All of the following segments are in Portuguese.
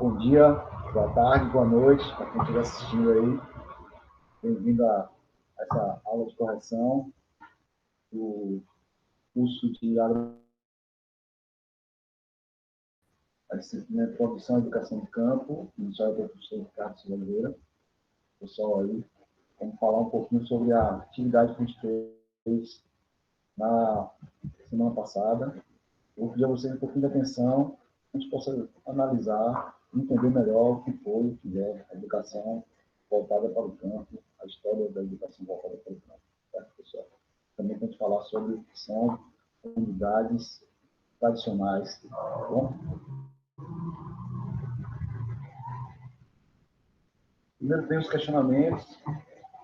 Bom dia, boa tarde, boa noite, para quem estiver assistindo aí. Bem-vindo a essa aula de correção do curso de a disciplina de Produção e Educação de Campo, iniciado pelo professor Ricardo Silva Oliveira. Pessoal aí, vamos falar um pouquinho sobre a atividade que a gente fez na semana passada. Eu vou pedir a vocês um pouquinho de atenção, a gente possa analisar, entender melhor o que foi, o que é a educação voltada para o campo, a história da educação voltada para o campo, certo, pessoal? Também tem que falar sobre o que são comunidades tradicionais, tá bom? Primeiro tem os questionamentos,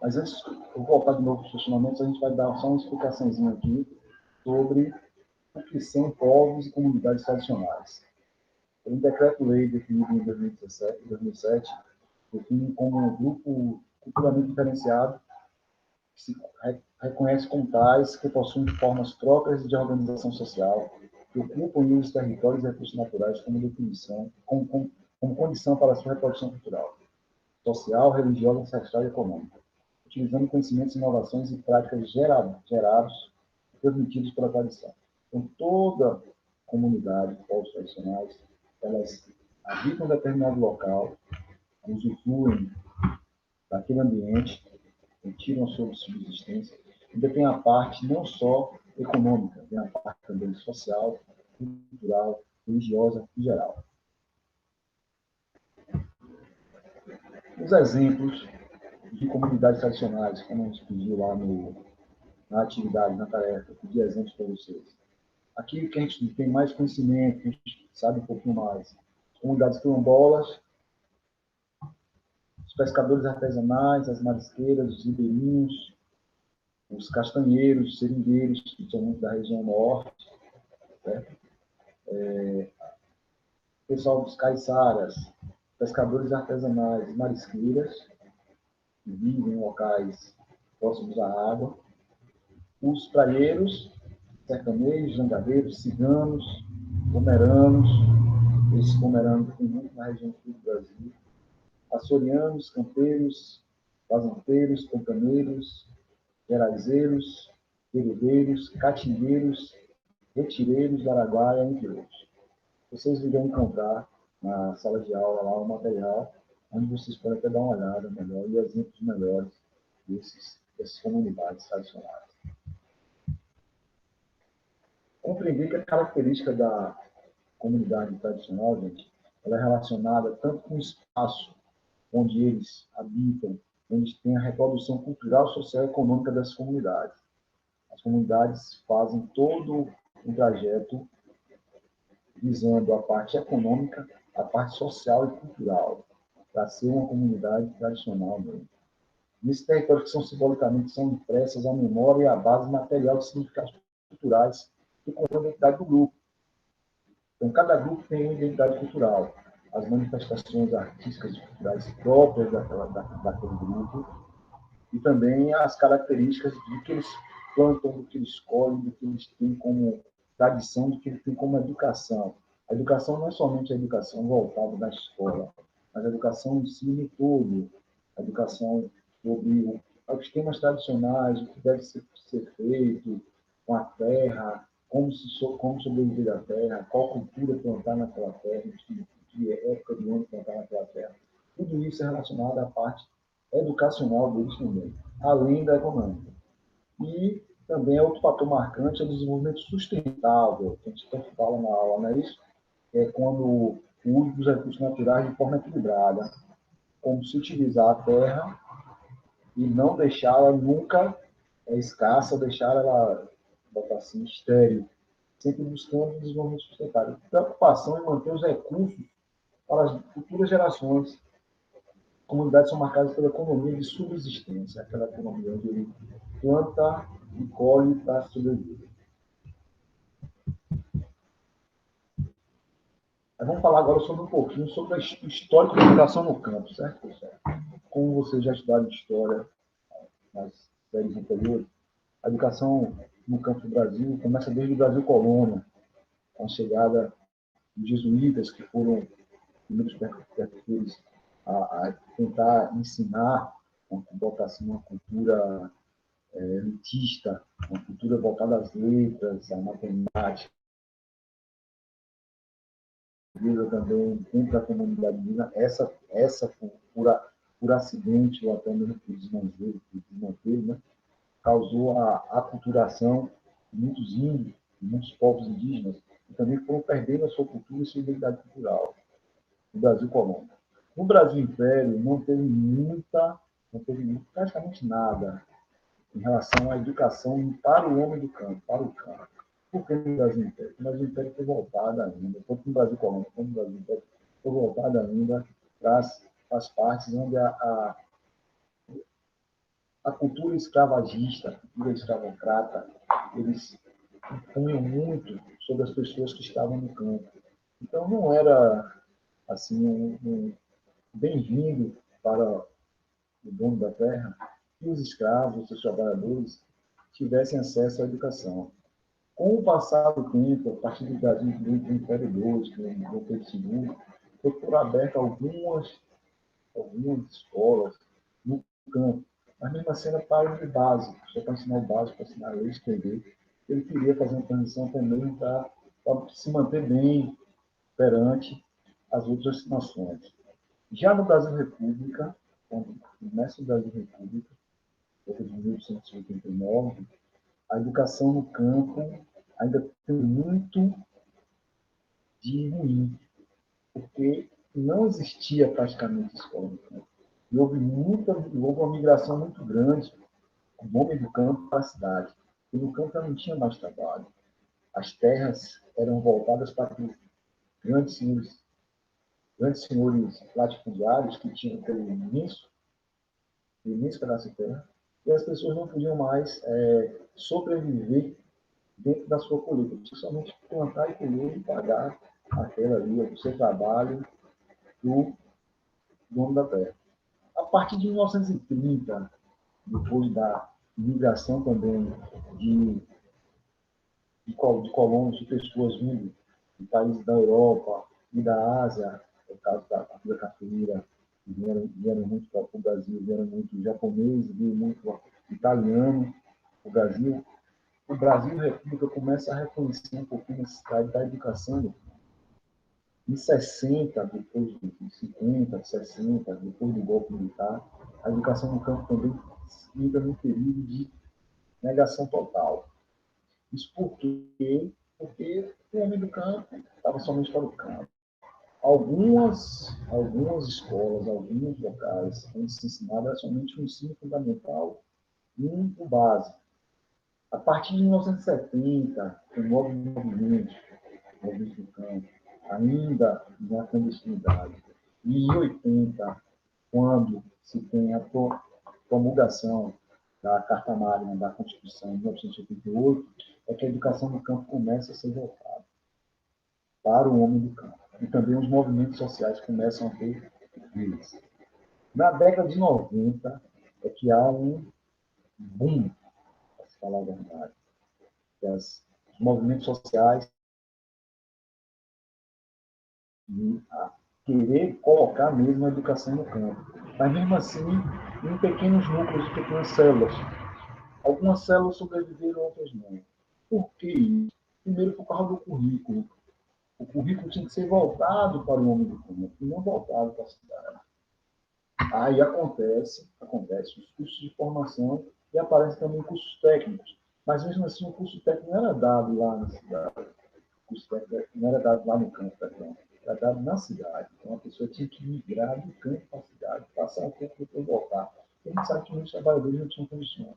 mas antes de eu voltar de novo para os questionamentos, a gente vai dar só uma explicaçãozinha aqui sobre o que são povos e comunidades tradicionais. Um decreto-lei definido em 2007 define como um grupo culturalmente diferenciado que se reconhece como tais que possuem formas próprias de organização social, que ocupam os territórios e recursos naturais como definição, como condição para a sua reprodução cultural, social, religiosa, ancestral e econômica, utilizando conhecimentos, inovações e práticas gerados e transmitidos pela tradição. Então, toda comunidade, povos tradicionais, elas habitam em determinado local, usufruem daquele ambiente, tiram a sua subsistência, ainda tem a parte não só econômica, tem a parte também social, cultural, religiosa e geral. Os exemplos de comunidades tradicionais, como a gente pediu lá na atividade, na tarefa, pedir exemplos para vocês. Aqui que a gente tem mais conhecimento, que a gente sabe um pouquinho mais. Comunidades quilombolas, os pescadores artesanais, as marisqueiras, os ribeirinhos, os castanheiros, os seringueiros, que são muito da região norte, certo? Pessoal dos caiçaras, pescadores artesanais, marisqueiras, que vivem em locais próximos à água, os praieiros, sertanejos, jangadeiros, ciganos, pomeranos, esses pomeranos tem muito na região sul do Brasil, açorianos, campeiros, vazanteiros, campaneiros, gerazeiros, perudeiros, catingueiros, retireiros da Araguaia, entre outros. Vocês irão encontrar na sala de aula lá o material, onde vocês podem até dar uma olhada melhor e exemplos melhores dessas comunidades tradicionais. Compreender que a característica da comunidade tradicional, gente, ela é relacionada tanto com o espaço onde eles habitam, onde tem a reprodução cultural, social e econômica dessas comunidades. As comunidades fazem todo um trajeto visando a parte econômica, a parte social e cultural, para ser uma comunidade tradicional mesmo. Nesses territórios que são simbolicamente são impressas a memória e a base material de significados culturais que compõem a identidade do grupo. Então, cada grupo tem uma identidade cultural. As manifestações artísticas e culturais próprias daquele grupo e também as características do que eles plantam, do que eles colhem, do que eles têm como tradição, do que eles têm como educação. A educação não é somente a educação voltada da escola, mas a educação em si no todo. A educação sobre os temas tradicionais, o que deve ser feito com a terra, como sobreviver à terra, qual cultura plantar naquela terra, que época do ano plantar naquela terra. Tudo isso é relacionado à parte educacional deles também, além da econômica. E também outro fator marcante é o desenvolvimento sustentável, que a gente tanto fala na aula, não é isso? É quando o uso dos recursos naturais de forma equilibrada, como se utilizar a terra e não deixá-la nunca escassa, deixar ela, botar assim, estéril, sempre buscando o desenvolvimento sustentável. Preocupação em manter os recursos para as futuras gerações. Comunidades são marcadas pela economia de subsistência, aquela economia onde ele planta e colhe para sobreviver. Mas vamos falar agora sobre um pouquinho sobre o histórico da educação no campo, certo, pessoal? Como vocês já estudaram história nas séries anteriores, a educação no campo do Brasil começa desde o Brasil colônia, com a chegada dos jesuítas, que foram primeiros percussores a tentar ensinar botar assim, uma cultura elitista, uma cultura voltada às letras, à matemática, também dentro da comunidade indígena, essa por acidente ou até mesmo por desmantelo, né, causou a aculturação de muitos índios, de muitos povos indígenas, que também foram perdendo a sua cultura e sua identidade cultural no Brasil colônia. No Brasil Império, não teve praticamente nada em relação à educação para o homem do campo, para o campo. Por que no Brasil Império? O Brasil Império foi voltado ainda, tanto no Brasil colônia como no Brasil Império, foi voltado ainda para as partes onde a cultura escravagista, a cultura escravocrata, eles impunham muito sobre as pessoas que estavam no campo. Então, não era assim bem-vindo para o dono da terra que os escravos, os seus trabalhadores, tivessem acesso à educação. Com o passar do tempo, a partir do Brasil do Império II, que é o Dom Pedro II, foram abertas algumas escolas no campo, mas mesmo assim era para o básico, só para ensinar o básico, para ensinar a ler e escrever. Ele queria fazer uma transição também para se manter bem perante as outras nações. Já no Brasil República, quando começa o Brasil República, em 1889, a educação no campo ainda tem muito de ruim, porque não existia praticamente escola no campo. E houve uma migração muito grande do homem do campo para a cidade. E no campo não tinha mais trabalho. As terras eram voltadas para grandes senhores latifundiários que tinham aquele imenso pedaço de terra, e as pessoas não podiam mais sobreviver dentro da sua colheita, somente plantar e colher e pagar aquela ali, o seu trabalho do dono da terra. A partir de 1930, depois da migração também de, de colonos, de pessoas vindo de países da Europa e da Ásia, no caso da cultura cafeíra, que vieram muito para o Brasil, vieram muito japonês, vieram muito italiano, o Brasil República começa a reconhecer um pouquinho a necessidade da educação. Em 60, depois de 50, 60, depois do golpe militar, a educação no campo também entra num período de negação total. Isso por quê? Porque o homem do campo estava somente para o campo. Algumas escolas, alguns locais, onde se ensinava era somente o ensino fundamental e o básico. A partir de 1970, com novos movimentos do campo, ainda na clandestinidade, e em 80, quando se tem a promulgação da Carta Magna da Constituição de 1988, é que a educação no campo começa a ser voltada para o homem do campo. E também os movimentos sociais começam a ter eles. Na década de 90 é que há um boom, para se falar a verdade, que os movimentos sociais e a querer colocar mesmo a educação no campo. Mas mesmo assim, em pequenos núcleos, pequenas células. Algumas células sobreviveram, outras não. Por que isso? Primeiro, por causa do currículo. O currículo tinha que ser voltado para o homem do campo, e não voltado para a cidade. Aí acontece os cursos de formação e aparecem também cursos técnicos. Mas mesmo assim, o curso técnico não era dado lá na cidade. O curso técnico não era dado lá no campo, perdão. Era dado na cidade. Então a pessoa tinha que migrar do campo para a cidade, passar um tempo e depois voltar. E a gente sabe que muitos trabalhadores não tinham condições.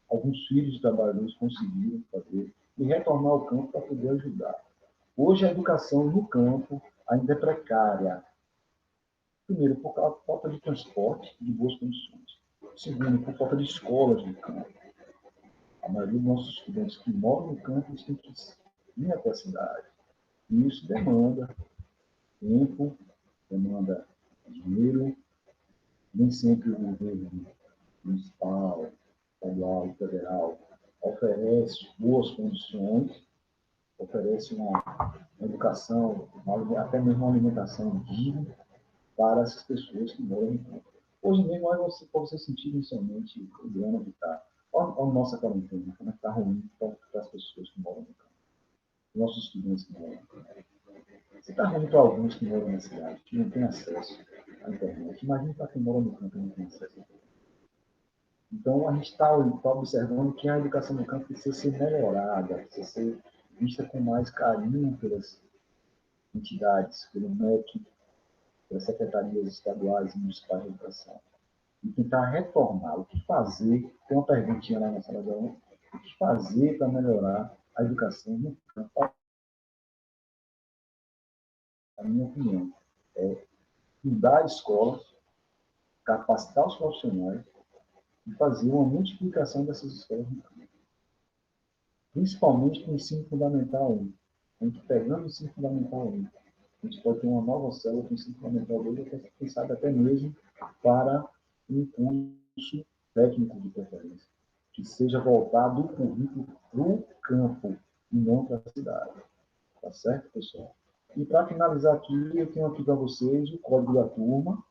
Alguns filhos de trabalhadores conseguiram fazer e retornar ao campo para poder ajudar. Hoje a educação no campo ainda é precária. Primeiro, por falta de transporte de boas condições. Segundo, por falta de escolas no campo. A maioria dos nossos estudantes que moram no campo têm que ir até a cidade. E isso demanda tempo, demanda dinheiro. Nem sempre o governo municipal, estadual e federal oferece boas condições oferece uma educação, até mesmo uma alimentação digna para essas pessoas que moram no campo. Hoje mesmo, para você sentir inicialmente o grano que está. Olha a nossa quarentena, como está ruim para as pessoas que moram no campo, nossos estudantes que moram no campo. Se está ruim para alguns que moram na cidade, que não têm acesso à internet, imagine para quem mora no campo e não tem acesso à internet. Então, a gente está observando que a educação no campo precisa ser melhorada, precisa ser vista com mais carinho pelas entidades, pelo MEC, pelas secretarias estaduais e municipais de educação. E tentar retornar. O que fazer? Tem uma perguntinha lá na sala de aula. O que fazer para melhorar a educação no campo? A minha opinião é mudar a escola, capacitar os profissionais e fazer uma multiplicação dessas escolas no campo. Principalmente no ensino fundamental 1. A gente pegando o ensino fundamental 1, a gente pode ter uma nova célula com o ensino fundamental 2, quem sabe até mesmo para um curso técnico de preferência, que seja voltado o currículo para o campo e não para a cidade. Tá certo, pessoal? E para finalizar aqui, eu tenho aqui para vocês o código da turma,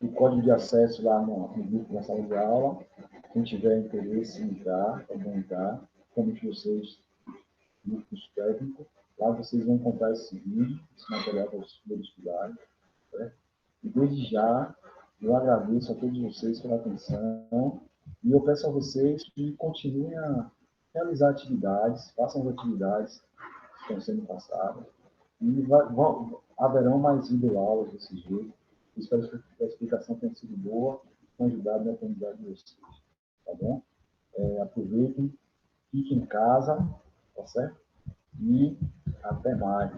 o código de acesso lá no grupo da sala de aula. Quem tiver interesse em entrar, pode entrar, como que vocês, grupos técnicos, lá vocês vão encontrar esse vídeo, esse material para vocês poderem estudar. Né? E desde já, eu agradeço a todos vocês pela atenção e eu peço a vocês que continuem a realizar atividades, façam as atividades que estão sendo passadas e haverão mais videoaulas desse jeito. Espero que a explicação tenha sido boa e tenha ajudado na aprendizagem de vocês. Tá bom? Aproveitem, fiquem em casa, tá certo? E até mais.